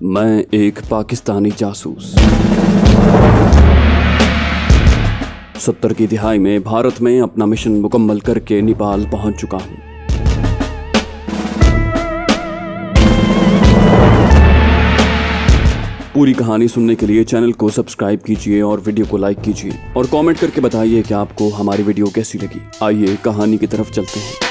मैं एक पाकिस्तानी जासूस। 70 की दिहाई में भारत में अपना मिशन मुकम्मल करके नेपाल पहुंच चुका हूं। पूरी कहानी सुनने के लिए चैनल को सब्सक्राइब कीजिए और वीडियो को लाइक कीजिए और कमेंट करके बताइए कि आपको हमारी वीडियो कैसी लगी। आइए कहानी की तरफ चलते हैं।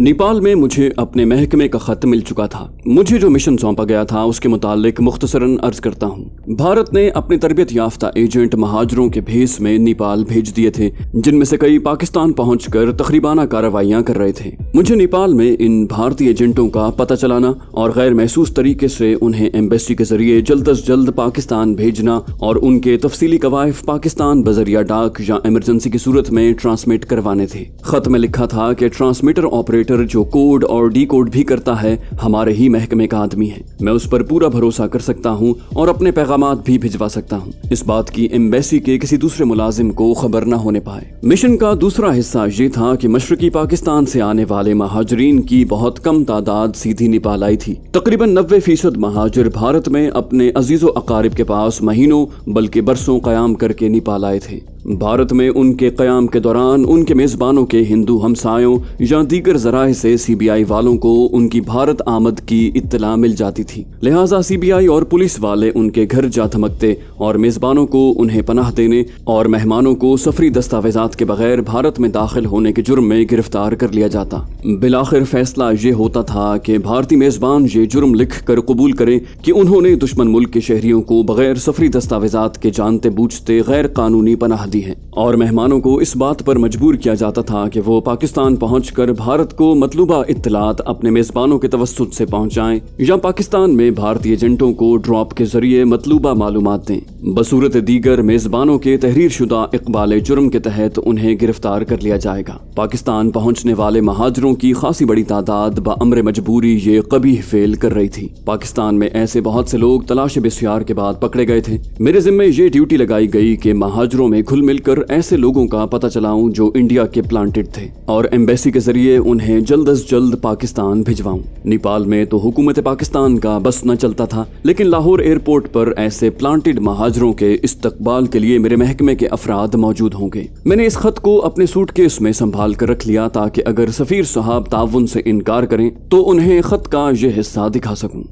नेपाल में मुझे अपने महकमे का खत मिल चुका था। मुझे जो मिशन सौंपा गया था उसके मुतालिक मुख्तसरन अर्ज करता हूँ। भारत ने अपने तरबियत याफ्ता एजेंट महाजरों के भेस में नेपाल भेज दिए थे, जिनमें से कई पाकिस्तान पहुंचकर तकरीबाना कार्रवाइयां कर रहे थे। मुझे नेपाल में इन भारतीय एजेंटों का पता चलाना और गैर महसूस तरीके से उन्हें एम्बेसी के जरिए जल्द अज जल्द पाकिस्तान भेजना और उनके तफसीली कवायफ पाकिस्तान बजरिया डाक या इमरजेंसी की सूरत में ट्रांसमिट करवाने थे। खत में लिखा था कि ट्रांसमीटर ऑपरेटर जो कोड और डी कोड भी करता है हमारे ही महकमे का आदमी है। मैं उस पर पूरा भरोसा कर सकता हूं और अपने पैगामात भी भिजवा सकता हूं। इस बात की एम्बेसी के किसी दूसरे मुलाजिम को खबर न होने पाए। मिशन का दूसरा हिस्सा ये था कि मशरकी पाकिस्तान से आने वाले महाजरीन की बहुत कम तादाद सीधी नेपाल आई थी। तकरीबन 90% महाजिर भारत में अपने अजीजो अकारिब के पास महीनों बल्कि बरसों कयाम करके नेपाल आए थे। भारत में उनके कयाम के दौरान उनके मेजबानों के हिंदू हमसायों या दीगर जराए से सीबीआई वालों को उनकी भारत आमद की इत्तला मिल जाती थी। लिहाजा सीबीआई और पुलिस वाले उनके घर जा धमकते और मेजबानों को उन्हें पनाह देने और मेहमानों को सफरी दस्तावेजात के बगैर भारत में दाखिल होने के जुर्म में गिरफ्तार कर लिया जाता। बिलाखिर फैसला ये होता था कि भारतीय मेजबान ये जुर्म लिख कर कबूल करें कि उन्होंने दुश्मन मुल्क के शहरियों को बगैर सफरी दस्तावेजात के जानते बूझते गैर कानूनी पनाह है, और मेहमानों को इस बात पर मजबूर किया जाता था कि वो पाकिस्तान पहुंचकर भारत को मतलूबा इत्तलात अपने मेजबानों के तवस्सुत से पहुंचाएं या पाकिस्तान में भारतीय एजेंटों को ड्रॉप के जरिए मतलूबा मालूमात दें। बसूरत दीगर मेजबानों के तहरीर शुदा इकबाल जुर्म के तहत उन्हें गिरफ्तार कर लिया जाएगा। पाकिस्तान पहुंचने वाले महाजरों की खासी बड़ी तादाद बअम्र मजबूरी ये कबीह फेल कर रही थी। पाकिस्तान में ऐसे बहुत से लोग तलाश बिस्यार के बाद पकड़े गए थे। मेरे जिम्मे ये ड्यूटी लगाई गई कि महाजरों में घुल मिलकर ऐसे लोगों का पता चलाऊं जो इंडिया के प्लांटेड थे और एम्बेसी के जरिए उन्हें जल्द अज जल्द पाकिस्तान भिजवाऊं। नेपाल में तो हुकूमत पाकिस्तान का बस न चलता था, लेकिन लाहौर एयरपोर्ट पर ऐसे प्लांटेड महाजरों के इस्तकबाल के लिए मेरे महकमे के अफराद मौजूद होंगे। मैंने इस खत को अपने सूटकेस में संभाल कर रख लिया ताकि अगर सफीर साहब ताउन से इनकार करें तो उन्हें खत का यह हिस्सा दिखा सकूं।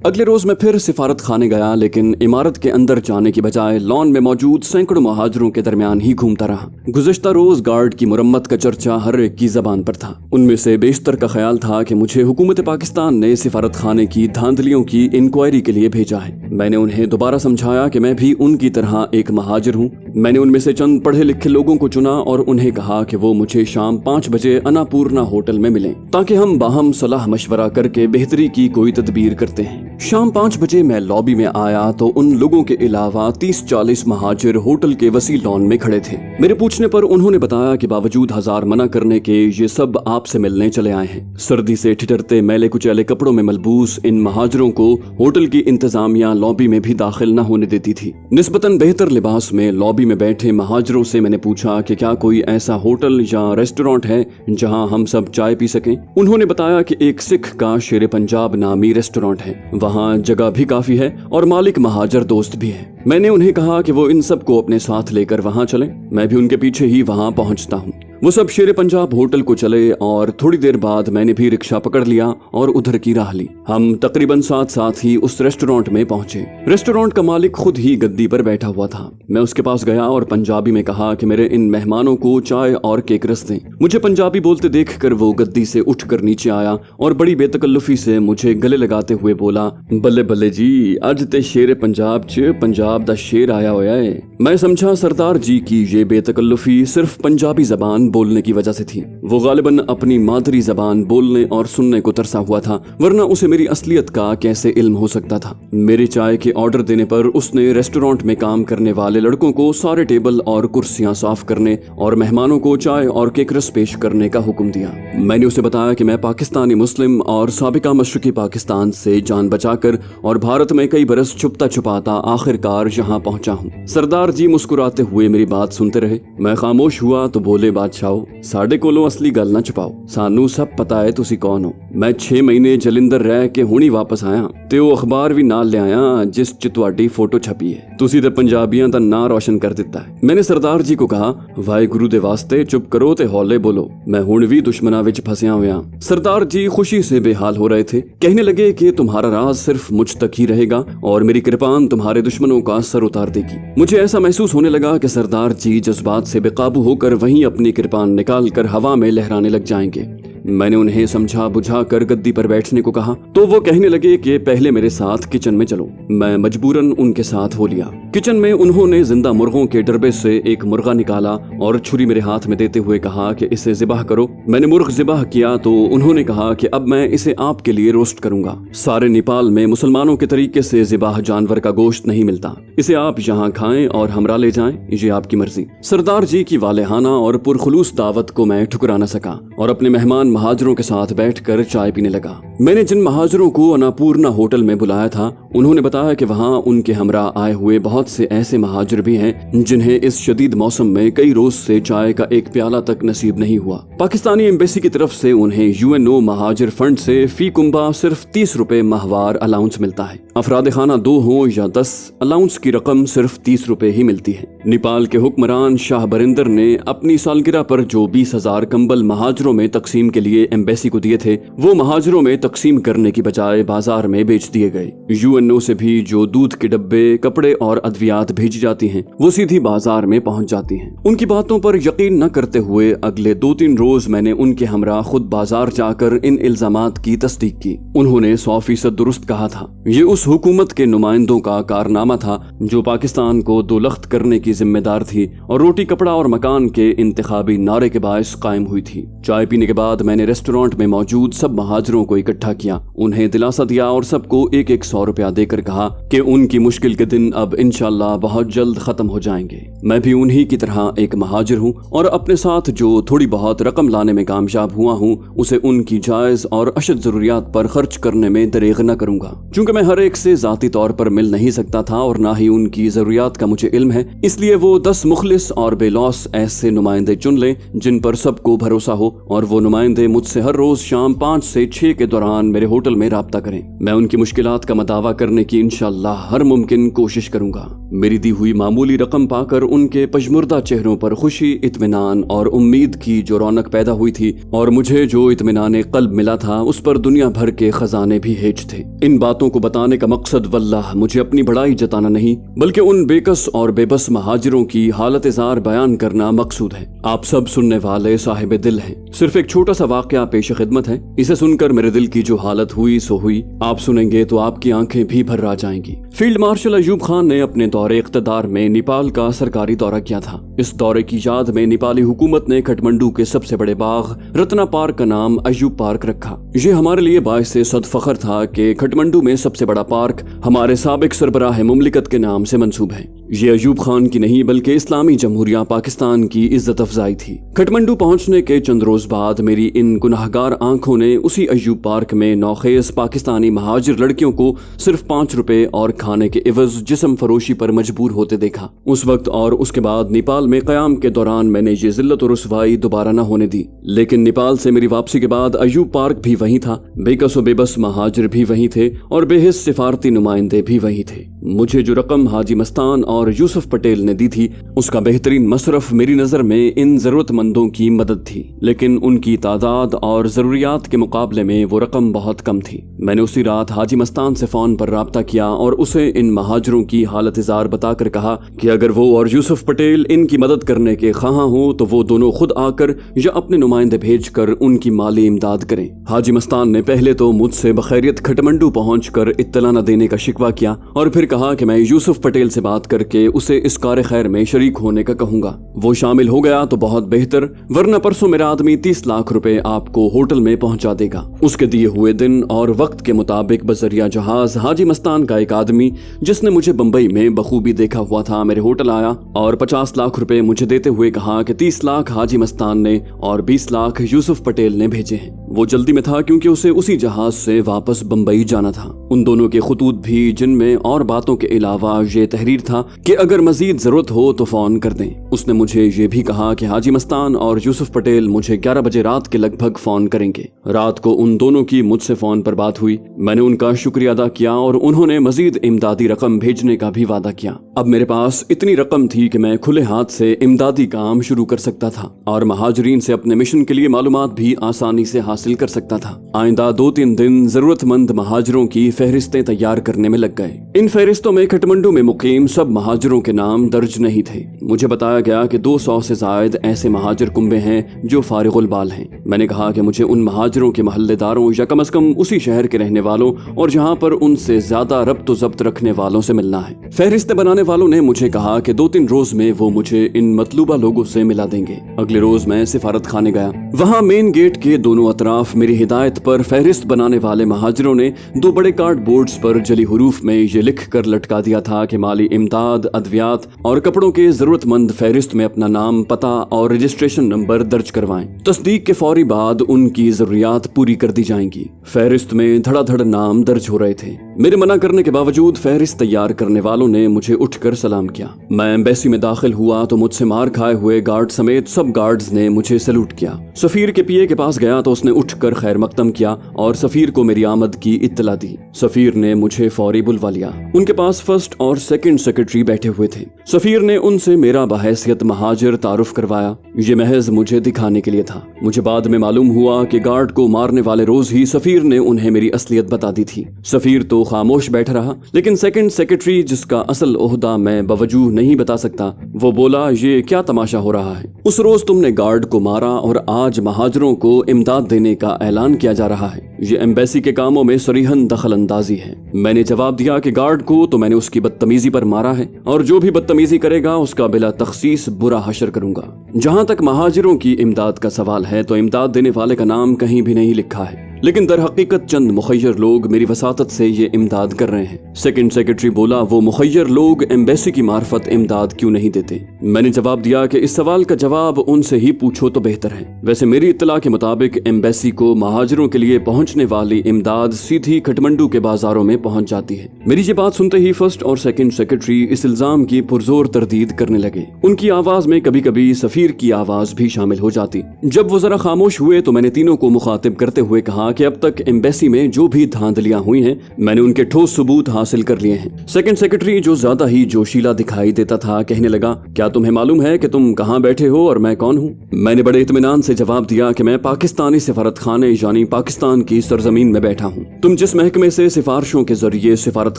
अगले रोज मैं फिर सिफारत खाने गया, लेकिन इमारत के अंदर जाने की बजाय लॉन में मौजूद सैकड़ों महाजरों के दरमियान ही घूमता रहा। गुज़िश्ता रोज गार्ड की मुरम्मत का चर्चा हर एक की जबान पर था। उनमें से बेशतर का ख्याल था कि मुझे हुकूमत पाकिस्तान ने सिफारत खाने की धांधलियों की इंक्वायरी के लिए भेजा है। मैंने उन्हें दोबारा समझाया कि मैं भी उनकी तरह एक महाजिर हूँ। मैंने उनमें से चंद पढ़े लिखे लोगों को चुना और उन्हें कहा कि वो मुझे शाम 5 बजे अन्नपूर्णा होटल में मिलें ताकि हम बाहम सलाह मशवरा करके बेहतरी की कोई तदबीर करते हैं। शाम 5 बजे मैं लॉबी में आया तो उन लोगों के अलावा 30-40 महाजिर होटल के वसी लॉन में खड़े थे। मेरे पूछने पर उन्होंने बताया कि बावजूद हजार मना करने के ये सब आपसे मिलने चले आए हैं। सर्दी से ठिठुरते मैले कुचैले कपड़ों में मलबूस इन महाजिरों को होटल की इंतजामिया लॉबी में भी दाखिल न होने देती थी। निस्बतन बेहतर लिबास में लॉबी में बैठे महाजिरों से मैंने पूछा कि क्या कोई ऐसा होटल या रेस्टोरेंट है जहां हम सब चाय पी सकें। उन्होंने बताया कि एक सिख का शेर पंजाब नामी रेस्टोरेंट है, वहाँ जगह भी काफी है और मालिक महाजर दोस्त भी है। मैंने उन्हें कहा कि वो इन सबको अपने साथ लेकर वहाँ चलें। मैं भी उनके पीछे ही वहाँ पहुँचता हूँ। वो सब शेर पंजाब होटल को चले और थोड़ी देर बाद मैंने भी रिक्शा पकड़ लिया और उधर की राह ली। हम तकरीबन साथ ही उस रेस्टोरेंट में पहुंचे। रेस्टोरेंट का मालिक खुद ही गद्दी पर बैठा हुआ था। मैं उसके पास गया और पंजाबी में कहा कि मेरे इन मेहमानों को चाय और केक रस दें। मुझे पंजाबी बोलते देखकर वो गद्दी से उठकर नीचे आया और बड़ी बेतकल्लुफी से मुझे गले लगाते हुए बोला, बल्ले बल्ले जी, अज ते शेर पंजाब च पंजाब दा शेर आया होया है। मैं समझा सरदार जी की ये बेतकल्लुफी सिर्फ पंजाबी जबान बोलने की वजह से थी। वो गालिबन अपनी मादरी जबान बोलने और सुनने को तरसा हुआ था, वरना उसे मेरी असलियत का कैसे इल्म हो सकता था। मेरे चाय के ऑर्डर देने पर उसने रेस्टोरेंट में काम करने वाले लड़कों को सारे टेबल और कुर्सियां साफ करने और मेहमानों को चाय और केक रस पेश करने का हुक्म दिया। मैंने उसे बताया कि मैं पाकिस्तानी मुस्लिम और साबिका मशरकी पाकिस्तान से जान बचाकर और भारत में कई बरस छुपता छुपाता आखिरकार यहाँ पहुंचा हूँ। सरदार सरदार जी मुस्कुराते हुए मेरी बात सुनते रहे। मैं खामोश हुआ तो बोले, बादशाहो साडे कोलों असली गल ना छुपाओ, सानू सब पता है तुसी कौन हो। मैं 6 महीने जलिंदर रह के हुणी वापस आया ते ਉਹ ਅਖਬਾਰ ਵੀ ਨਾਲ ਲਿਆਇਆ ਜਿਸ 'ਚ ਤੁਹਾਡੀ ਫੋਟੋ ਛਪੀ ਹੈ। ਤੁਸੀਂ ਤਾਂ ਪੰਜਾਬੀਆਂ ਦਾ ਨਾਂ ਰੋਸ਼ਨ ਕਰ ਦਿੱਤਾ ਹੈ। मैंने सरदार जी को कहा, वाहिगुरु दे वास्ते चुप करो ते हौले बोलो, मैं हुण भी दुश्मना विच फंसिया हुआ। सरदार जी खुशी से बेहाल हो रहे थे, कहने लगे कि तुम्हारा राज सिर्फ मुझ तक ही रहेगा और मेरी कृपान तुम्हारे दुश्मनों का सर उतार देगी। मुझे ऐसा महसूस होने लगा कि सरदार जी जज्बात से बेकाबू होकर वहीं अपनी कृपान निकाल कर हवा में लहराने लग जाएंगे। मैंने उन्हें समझा बुझा कर गद्दी पर बैठने को कहा तो वो कहने लगे कि पहले मेरे साथ किचन में चलो। मैं मजबूरन उनके साथ हो लिया। किचन में उन्होंने जिंदा मुर्गों के डरबे से एक मुर्गा निकाला और छुरी मेरे हाथ में देते हुए कहा कि इसे ज़िबाह करो। मैंने मुर्ग ज़िबाह किया तो उन्होंने कहा कि अब मैं इसे आपके लिए रोस्ट करूंगा। सारे नेपाल में मुसलमानों के तरीके से ज़िबाह जानवर का गोश्त नहीं मिलता, इसे आप यहाँ खाएं और हमरा ले जाएं, ये आपकी मर्जी। सरदार जी की वालेहाना और पुरखुलूस दावत को मैं ठुकरा न सका और अपने मेहमान महाजरों के साथ बैठकर चाय पीने लगा। मैंने जिन महाजरों को अन्नपूर्णा होटल में बुलाया था उन्होंने बताया कि वहाँ उनके हमरा आए हुए बहुत से ऐसे महाजर भी हैं जिन्हें इस शदीद मौसम में कई रोज से चाय का एक प्याला तक नसीब नहीं हुआ। पाकिस्तानी एम्बेसी की तरफ से उन्हें यूएनओ महाजर फंड से फी कुंबा सिर्फ 30 रुपए माहवार अलाउंस मिलता है। अफराद खाना 2 हो या 10, अलाउंस की रकम सिर्फ 30 रुपए ही मिलती है। नेपाल के हुक्मरान शाह बरिंदर ने अपनी सालगिरह पर जो 20,000 कंबल महाजरों में तकसीम के लिए एम्बेसी को दिए थे वो महाजरों में तकसीम करने की बजाय बाजार में बेच दिए गए। यूएनओ से भी जो दूध के डब्बे, कपड़े और अद्वियात भेजी जाती हैं वो सीधी बाजार में पहुंच जाती हैं। उनकी बातों पर यकीन न करते हुए अगले 2-3 रोज मैंने उनके हमरा खुद बाजार जाकर इन इल्जामात की तस्दीक की। उन्होंने 100% दुरुस्त कहा था। ये उस हुकूमत के नुमाइंदों का कारनामा था जो पाकिस्तान को दोलख्त करने की जिम्मेदार थी और रोटी, कपड़ा और मकान के इंतखाबी नारे के बायस कायम हुई थी। चाय पीने के बाद मैंने रेस्टोरेंट में मौजूद सब महाजरों को इकट्ठा किया, उन्हें दिलासा दिया और सबको 1-1 100 रुपया देकर कहा कि उनकी मुश्किल के दिन अब इंशाल्लाह बहुत जल्द खत्म हो जाएंगे। मैं भी उन्हीं की तरह एक महाजिर हूँ और अपने साथ जो थोड़ी बहुत रकम लाने में कामयाब हुआ हूँ उसे उनकी जायज और अशद जरूरियात पर खर्च करने में दरेग न करूंगा। चूंकि मैं हर एक से जाती तौर पर मिल नहीं सकता था और ना ही उनकी जरूरियात का मुझे इल्म है, इसलिए वो 10 मुखलिस और बेलौस ऐसे नुमाइंदे चुन लें जिन पर सबको भरोसा हो और वो नुमाइंदे मुझसे हर रोज शाम 5 से 6 के दौरान मेरे होटल में राब्ता करें। मैं उनकी मुश्किलात का मदावा करने की इंशाअल्लाह हर मुमकिन कोशिश करूंगा। मेरी दी हुई मामूली रकम पाकर उनके पजमुर्दा चेहरों पर खुशी, इत्मीनान और उम्मीद की जो रौनक पैदा हुई थी और मुझे जो इत्मीनान कल्ब मिला था उस पर दुनिया भर के खजाने भी हेज थे। इन बातों को बताने का मकसद वल्लाह मुझे अपनी बड़ाई जताना नहीं बल्कि उन बेकस और बेबस महाजिरों की हालत जार बयान करना मकसूद है। आप सब सुनने वाले साहिब दिल हैं। सिर्फ एक छोटा सा वाकया पेश खिदमत है, इसे सुनकर मेरे दिल की जो हालत हुई सो हुई। आप सुनेंगे तो आपकी आंखें भी भर आ जाएंगी। फील्ड मार्शल अयूब खान ने अपने दौरे इख्तदार में नेपाल का सरकारी दौरा किया था। इस दौरे की याद में नेपाली हुकूमत ने काठमांडू के सबसे बड़े बाग रत्ना पार्क का नाम अयूब पार्क रखा। ये हमारे लिए बाइस सद फख्र था कि काठमांडू में सबसे बड़ा पार्क हमारे साबिक सरबराह मुमलिकत के नाम से मंसूब है। ये अयूब खान की नहीं बल्कि इस्लामी जमहूरिया पाकिस्तान की इज्जत अफजाई थी। काठमांडू पहुंचने के चंद रोज बाद मेरी इन गुनाहगार आंखों ने उसी अयूब पार्क में नौखेज पाकिस्तानी महाजिर लड़कियों को सिर्फ 5 रुपए और खाने के इवज जिस्म फरोशी पर मजबूर होते देखा। उस वक्त और उसके बाद नेपाल में कयाम के दौरान मैंने ये जिल्लत और रुसवाई दोबारा न होने दी। लेकिन नेपाल से मेरी वापसी के बाद अयूब पार्क भी वहीं था, बेकस व बेबस महाजिर भी वहीं थे और बेहिस सिफारती नुमाइंदे भी वहीं थे। मुझे जो रकम हाजी मस्तान और यूसुफ पटेल ने दी थी उसका बेहतरीन मसरफ मेरी नजर में इन जरूरतमंदों की मदद थी, लेकिन उनकी तादाद और जरूरियात के मुकाबले में वो रकम बहुत कम थी। मैंने उसी रात हाजी मस्तान से फोन पर राब्ता किया और उसे इन महाजरों की हालत जार बताकर कहा कि अगर वो और यूसुफ पटेल इनकी मदद करने के ख्वाह हो तो वो दोनों खुद आकर या अपने नुमाइंदे भेजकर उनकी माली इमदाद करें। हाजी मस्तान ने पहले तो मुझसे बखैरियत काठमांडू पहुंचकर इत्तला न देने का शिकवा किया और फिर कहा कि मैं यूसुफ पटेल से बात करके उसे इस कार खैर में शरीक होने का कहूंगा। वो शामिल हो गया तो बहुत बेहतर, वरना परसों मेरा आदमी 30 लाख रुपए आपको होटल में पहुंचा देगा। उसके दिए हुए दिन और वक्त के मुताबिक बजरिया जहाज हाजी मस्तान का एक आदमी जिसने मुझे बंबई में बखूबी देखा हुआ था मेरे होटल आया और 50 लाख रुपए मुझे देते हुए कहा कि 30 लाख हाजी मस्तान ने और 20 लाख यूसुफ पटेल ने भेजे हैं। वो जल्दी में था क्योंकि उसे उसी जहाज से वापस बंबई जाना था। उन दोनों के खतूत भी, जिनमें और बातों के अलावा ये तहरीर था कि अगर मजीद जरूरत हो तो फोन कर दें। उसने मुझे ये भी कहा कि हाजी मस्तान और यूसुफ पटेल मुझे 11 बजे रात के लगभग फोन करेंगे। रात को उन दोनों की मुझसे फोन पर बात हुई। मैंने उनका शुक्रिया अदा किया और उन्होंने मजीद इमदादी रकम भेजने का भी वादा किया। अब मेरे पास इतनी रकम थी कि मैं खुले हाथ से इमदादी काम शुरू कर सकता था और महाजरीन से अपने मिशन के लिए मालूमात भी आसानी से हासिल कर सकता था। आइंदा 2-3 दिन जरूरतमंद महाजरों की फहरिस्तें तैयार करने में लग गए। इन फहरिस्तों में काठमांडू में मुकीम सब महाजरों के नाम दर्ज नहीं थे। मुझे बताया गया कि 200 से जायद ऐसे महाजर कुंबे हैं जो फारिगुल बाल हैं। मैंने कहा कि मुझे उन महाजरों के महल्लेदारों या कम अज कम उसी शहर के रहने वालों और जहाँ पर उनसे ज्यादा रब्त ज़ब्त रखने वालों से मिलना है। फहरिस्तें बनाने वालों ने मुझे कहा कि 2-3 रोज में वो मुझे इन मतलूबा लोगों से मिला देंगे। अगले रोज मैं सिफारत खाने गया। वहाँ मेन गेट के दोनों अतराफ मेरी हिदायत पर फहरिस्त बनाने वाले महाजरों ने 2 बड़े कार्ड बोर्ड्स पर जली हुरूफ में ये लिख कर लटका दिया था कि माली इमदाद, अद्वियात और कपड़ों के जरूरतमंद फहरिस्त में अपना नाम, पता और रजिस्ट्रेशन नंबर दर्ज करवाएं। तस्दीक के फौरी बाद उनकी जरूरियात पूरी कर दी जाएंगी। फहरिस्त में धड़ाधड़ नाम दर्ज हो रहे थे। मेरे मना करने के बावजूद फहरिस्त तैयार करने वालों ने मुझे उठकर सलाम किया। मैं एम्बेसी में दाखिल हुआ तो मुझसे मार खाए हुए गार्ड समेत सब गार्ड्स ने मुझे सैल्यूट किया। सफीर के पीए के पास गया तो उसने उठकर खैर मकदम किया और सफीर को मेरी आमद की इत्तला दी। सफीर ने मुझे फौरी बुलवा लिया। उनके पास फर्स्ट और सेकंड सेक्रेटरी बैठे हुए थे। सफीर ने उनसे मेरा बहैसियत महाजिर तारुफ करवाया। ये महज मुझे दिखाने के लिए था। मुझे बाद में मालूम हुआ कि गार्ड को मारने वाले रोज ही सफीर ने उन्हें मेरी असलियत बता दी थी। सफीर तो खामोश बैठा रहा, लेकिन सेकंड सेक्रेटरी, जिसका असल ओहदा मैं बवजूह नहीं बता सकता, वो बोला, ये क्या तमाशा हो रहा है? उस रोज तुमने गार्ड को मारा और आज महाजरों को इमदाद देने का ऐलान किया जा रहा है। ये एम्बेसी के कामों में सरीहन दखल अंदाजी है। मैंने जवाब दिया कि गार्ड को तो मैंने उसकी बदतमीजी पर मारा है और जो भी बदतमीजी करेगा उसका बिला तखसीस बुरा हशर करूंगा। जहां तक महाजिरों की इमदाद का सवाल है तो इमदाद देने वाले का नाम कहीं भी नहीं लिखा है, लेकिन दर हकीकत चंद मुखय्यर लोग मेरी वसातत से ये इमदाद कर रहे हैं। सेकंड सेक्रेटरी बोला, वो मुखय्यर लोग एम्बेसी की मार्फत इमदाद क्यों नहीं देते? मैंने जवाब दिया कि इस सवाल का जवाब उनसे ही पूछो तो बेहतर है। वैसे मेरी इत्तला के मुताबिक एम्बेसी को महाजिरों के लिए पहुंचने वाली इमदाद सीधी काठमांडू के बाजारों में पहुंच जाती है। मेरी ये बात सुनते ही फर्स्ट और सेकंड सेक्रेटरी इस इल्जाम की पुरजोर तरदीद करने लगे। उनकी आवाज में कभी कभी सफीर की आवाज भी शामिल हो जाती। जब वो जरा खामोश हुए तो मैंने तीनों को मुखातिब करते हुए कहा कि अब तक एम्बेसी में जो भी धांधलियां हुई हैं, मैंने उनके ठोस सबूत हासिल कर लिए हैं। सेकंड सेक्रेटरी, जो ज्यादा ही जोशीला दिखाई देता था, कहने लगा, क्या तुम्हें मालूम है कि तुम कहाँ बैठे हो और मैं कौन हूँ? मैंने बड़े इत्मीनान से जवाब दिया कि मैं पाकिस्तानी सिफारत खाने यानी पाकिस्तान की सरजमीन में बैठा हूँ। तुम जिस महकमे से सिफारिशों के जरिए सिफारत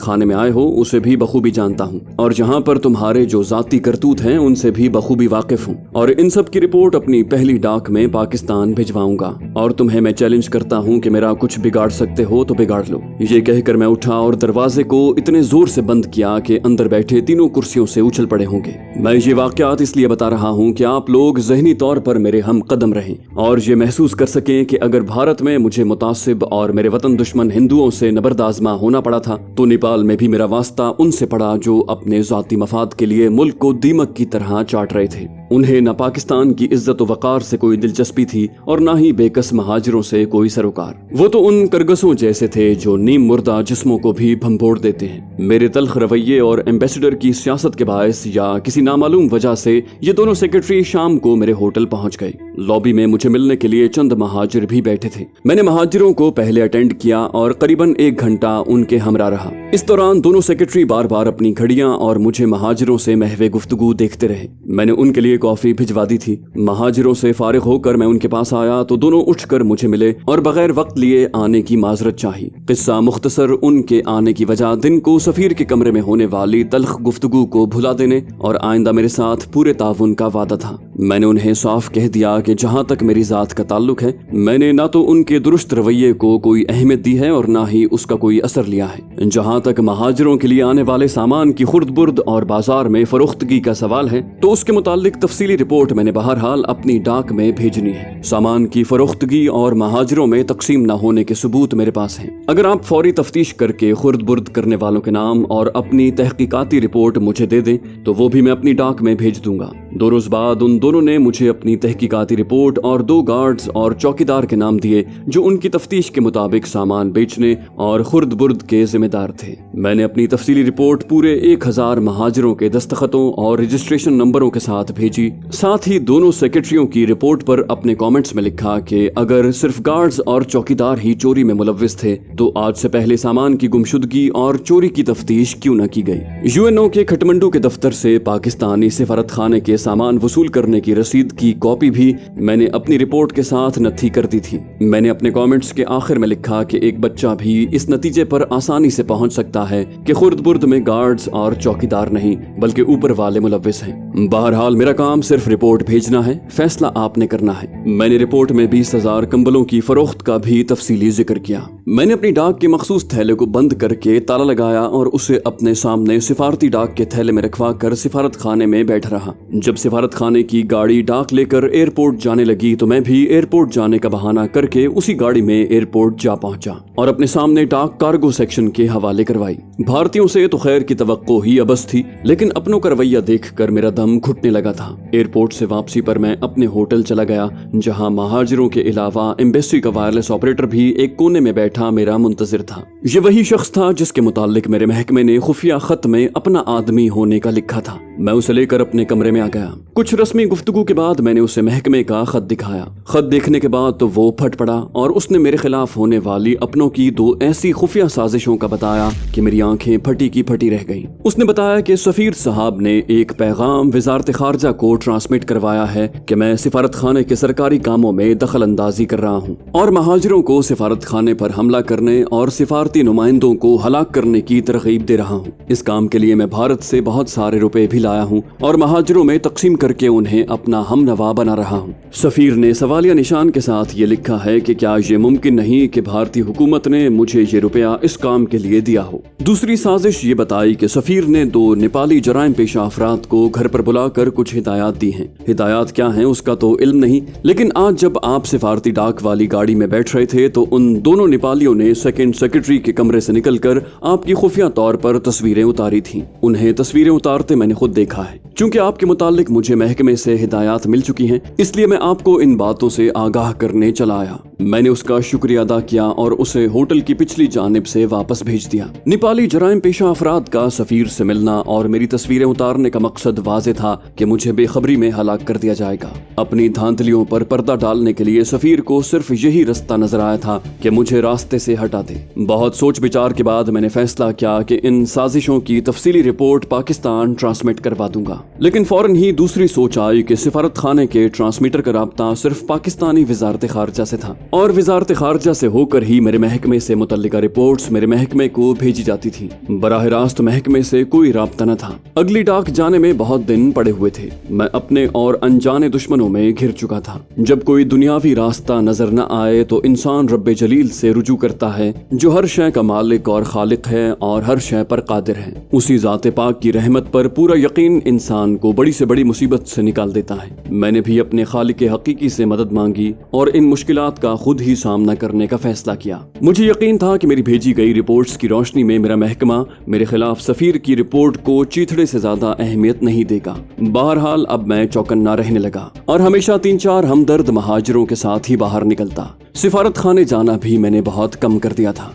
खाने में आए हो उसे भी बखूबी जानता हूँ और जहाँ पर तुम्हारे जो जाती करतूत हैं उनसे भी बखूबी वाकिफ हूँ और इन सब की रिपोर्ट अपनी पहली डाक में पाकिस्तान भिजवाऊंगा और तुम्हें मैं चैलेंज करता हूँ कि मेरा कुछ बिगाड़ सकते हो तो बिगाड़ लो। ये कहकर मैं उठा और दरवाजे को इतने जोर से बंद किया कि अंदर बैठे तीनों कुर्सियों से उछल पड़े होंगे। मैं ये वाकयात इसलिए बता रहा हूँ कि आप लोग ज़हनी तौर पर मेरे हम कदम रहें और ये महसूस कर सकें कि अगर भारत में मुझे मुतासिब और मेरे वतन दुश्मन हिंदुओं से नबरदाजमा होना पड़ा था तो नेपाल में भी मेरा वास्ता उनसे पड़ा जो अपने जाती मफाद के लिए मुल्क को दीमक की तरह चाट रहे थे। उन्हें न पाकिस्तान की इज्जत व वकार से कोई दिलचस्पी थी और न ही बेकस महाजिरों से कोई सरोकार। वो तो उन करगसों जैसे थे जो नीम मुर्दा जिस्मों को भी भंभोड़ देते हैं। मेरे तल्ख रवैये और एम्बेसडर की सियासत के बायस या किसी नामालूम वजह से ये दोनों सेक्रेटरी शाम को मेरे होटल पहुंच गए। लॉबी में मुझे मिलने के लिए चंद महाजिर भी बैठे थे। मैंने महाजिरों को पहले अटेंड किया और करीबन 1 घंटा उनके हमरा रहा। इस दौरान दोनों सेक्रेटरी बार बार अपनी घड़ियां और मुझे महाजिरों से महवे गुफ्तगू देखते रहे। मैंने उनके लिए कॉफी भिजवा दी थी। महाजिरों से फारिग होकर मैं उनके पास आया तो दोनों उठकर मुझे मिले और बगैर वक्त लिए आने की माजरत चाही। किस्सा मुख्तसर, उनके आने की वजह दिन को सफीर के कमरे में होने वाली तल्ख गुफ्तगू को भुला देने और आइंदा मेरे साथ पूरे ताउन का वादा था। मैंने उन्हें साफ कह दिया कि जहाँ तक मेरी जात का ताल्लुक है मैंने ना तो उनके दुरुस्त रवैये को कोई अहमियत दी है और ना ही उसका कोई असर लिया है। जहाँ तक महाजिरों के लिए आने वाले सामान की खुर्द बुर्द और बाजार में फरोख्तगी का सवाल है तो उसके मुतालिक तफसीली रिपोर्ट मैंने बहरहाल अपनी डाक में भेजनी है। सामान की फरोख्तगी और महाजिरों में तकसीम न होने के सबूत मेरे पास हैं। अगर आप फौरी तफ्तीश करके खुर्द बुर्द करने वालों के नाम और अपनी तहकीकाती रिपोर्ट मुझे दे दें तो वो भी मैं अपनी डाक में भेज दूंगा। 2 रोज बाद उन दोनों ने मुझे अपनी तहकीकाती रिपोर्ट और 2 गार्ड्स और चौकीदार के नाम दिए जो उनकी तफ्तीश के मुताबिक सामान बेचने और खुर्द बुर्द के जिम्मेदार थे। मैंने अपनी तफसीली रिपोर्ट पूरे 1000 महाजिरों के दस्तखतों और रजिस्ट्रेशन नंबरों के साथ भेजी। साथ ही दोनों सेक्रेटरियों की रिपोर्ट पर अपने कमेंट्स में लिखा कि अगर सिर्फ गार्ड्स और चौकीदार ही चोरी में मुलव्विस थे तो आज से पहले सामान की गुमशुदगी और चोरी की तफ्तीश क्यों न की गई। यूएनओ के खटमंडू के दफ्तर से पाकिस्तानी सिफारत खाने के सामान वसूल करने की रसीद की कॉपी भी मैंने अपनी रिपोर्ट के साथ नत्थी कर दी थी। मैंने अपने कमेंट्स के आखिर में लिखा कि एक बच्चा भी इस नतीजे पर आसानी से पहुंच सकता है कि खुर्द बुर्द में गार्ड्स और चौकीदार नहीं बल्कि ऊपर वाले मुलव्विस हैं। बहरहाल मेरा काम सिर्फ रिपोर्ट भेजना है, फैसला आपने करना है। मैंने रिपोर्ट में 20,000 कंबलों की फरोख्त का भी तफसीली जिक्र किया। मैंने अपनी डाक के मखसूस थैले को बंद करके ताला लगाया और उसे अपने सामने सिफारती डाक के थैले में रखवा कर सिफारत खाने में बैठा रहा। जब सिफारत खाने की गाड़ी डाक लेकर एयरपोर्ट जाने लगी तो मैं भी एयरपोर्ट जाने का बहाना करके उसी गाड़ी में एयरपोर्ट जा पहुंचा और अपने सामने डाक कार्गो सेक्शन के हवाले करवाई। भारतीयों से तो खैर की तवक्को ही अबस थी, लेकिन अपनों का रवैया देखकर मेरा दम घुटने लगा था। एयरपोर्ट से वापसी पर मैं अपने होटल चला गया, जहां महाजिरों के अलावा एम्बेसी का वायरलेस ऑपरेटर भी एक कोने में बैठा मेरा मुंतजिर था। ये वही शख्स था जिसके मुतालिक मेरे महकमे ने खुफिया खत में अपना आदमी होने का लिखा था। मैं उसे लेकर अपने कमरे में आ गया। कुछ रस्मी गुफ्तगू के बाद मैंने उसे महकमे का खत दिखाया। खत देखने के बाद तो वो फट पड़ा और उसने मेरे खिलाफ होने वाली अपनों की 2 ऐसी खुफिया साजिशों का बताया कि मेरी आंखें फटी की फटी रह गईं। उसने बताया कि सफीर साहब ने एक पैगाम वजारत खारजा को ट्रांसमिट करवाया है कि मैं सिफारत खाने के सरकारी कामों में दखल अंदाजी कर रहा हूँ और महाजिरों को सिफारत खाने पर हमला करने और सिफारती नुमाइंदों को हलाक करने की तरगीब दे रहा हूँ। इस काम के लिए मैं भारत से बहुत सारे रुपए भी लाया हूँ और महाजिरों में तकसीम करके उन्हें अपना हमनवा बना रहा हूँ। सफीर ने सवालिया निशान के साथ ये लिखा है कि क्या ये मुमकिन नहीं कि भारतीय हुकूमत ने मुझे ये रुपया इस काम के लिए दिया हो। दूसरी साजिश ये बताई कि सफीर ने 2 नेपाली जराइम पेशा अफराद को घर पर बुलाकर कुछ हिदायत दी हैं। हिदायत क्या हैं उसका तो इल्म नहीं, लेकिन आज जब आप सिफारती डाक वाली गाड़ी में बैठ रहे थे तो उन दोनों नेपालियों ने सेकंड सेक्रेटरी के कमरे से निकलकर आपकी खुफिया तौर पर तस्वीरें उतारी थीं। उन्हें तस्वीरें उतारते मैंने खुद देखा है। चूंकि आपके मुतालिक मुझे महकमे से हिदायत मिल चुकी हैं, इसलिए मैं आपको इन बातों से आगाह करने चला आया। मैंने उसका शुक्रिया अदा किया और उसे होटल की पिछली जानिब से वापस भेज दिया। नेपाली जराइम पेशा अफराद का सफीर से मिलना और मेरी तस्वीरें उतारने का मकसद वाज़ेह था कि मुझे बेखबरी में हलाक कर दिया जाएगा। अपनी धांधलियों पर पर्दा डालने के लिए सफीर को सिर्फ यही रास्ता नजर आया था कि मुझे रास्ते से हटा दे। बहुत सोच विचार के बाद मैंने फैसला किया कि इन साजिशों की तफसीली रिपोर्ट पाकिस्तान ट्रांसमिट करवा दूंगा, लेकिन फौरन ही दूसरी सोच आई कि सिफारत खाने के ट्रांसमीटर का राब्ता सिर्फ पाकिस्तानी वजारत खारजा से था और वजारत खारजा से होकर ही मेरे महकमे से मुतल्लिका रिपोर्ट्स मेरे महकमे को भेजी जाती थी। बराह रास्त महकमे से कोई राब्ता न था। अगली डाक जाने में बहुत दिन पड़े हुए थे। मैं अपने और अनजाने दुश्मनों में घिर चुका था। जब कोई दुनियावी रास्ता नजर न आए तो इंसान रब्बे जलील से रुजू करता है जो हर शय का मालिक और खालिक है और हर शय पर कादिर है। उसी ज़ाते पाक की रहमत पर पूरा यकीन इंसान को बड़ी से बड़ी मुसीबत से निकाल देता है। मैंने भी अपने खालिक हकीकी से मदद मांगी और इन मुश्किलात का खुद ही सामना करने का फैसला किया। मुझे यकीन था कि मेरी भेजी गई रिपोर्ट्स की रोशनी में मेरा महकमा मेरे खिलाफ सफीर की रिपोर्ट को चीथड़े से ज्यादा अहमियत नहीं देगा। बहरहाल अब मैं चौकन्ना रहने लगा और हमेशा 3-4 हमदर्द महाजिरों के साथ ही बाहर निकलता। सिफारत खाने जाना भी मैंने बहुत कम कर दिया था।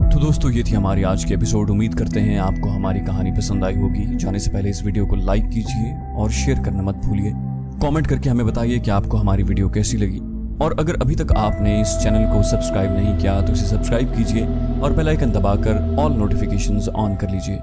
तो दोस्तों ये थी हमारी आज की एपिसोड। उम्मीद करते हैं आपको हमारी कहानी पसंद आई होगी। जाने से पहले इस वीडियो को लाइक कीजिए और शेयर करना मत भूलिए। कमेंट करके हमें बताइए कि आपको हमारी वीडियो कैसी लगी। और अगर अभी तक आपने इस चैनल को सब्सक्राइब नहीं किया तो इसे सब्सक्राइब कीजिए और बेल आइकन दबाकर ऑल नोटिफिकेशंस ऑन कर लीजिए।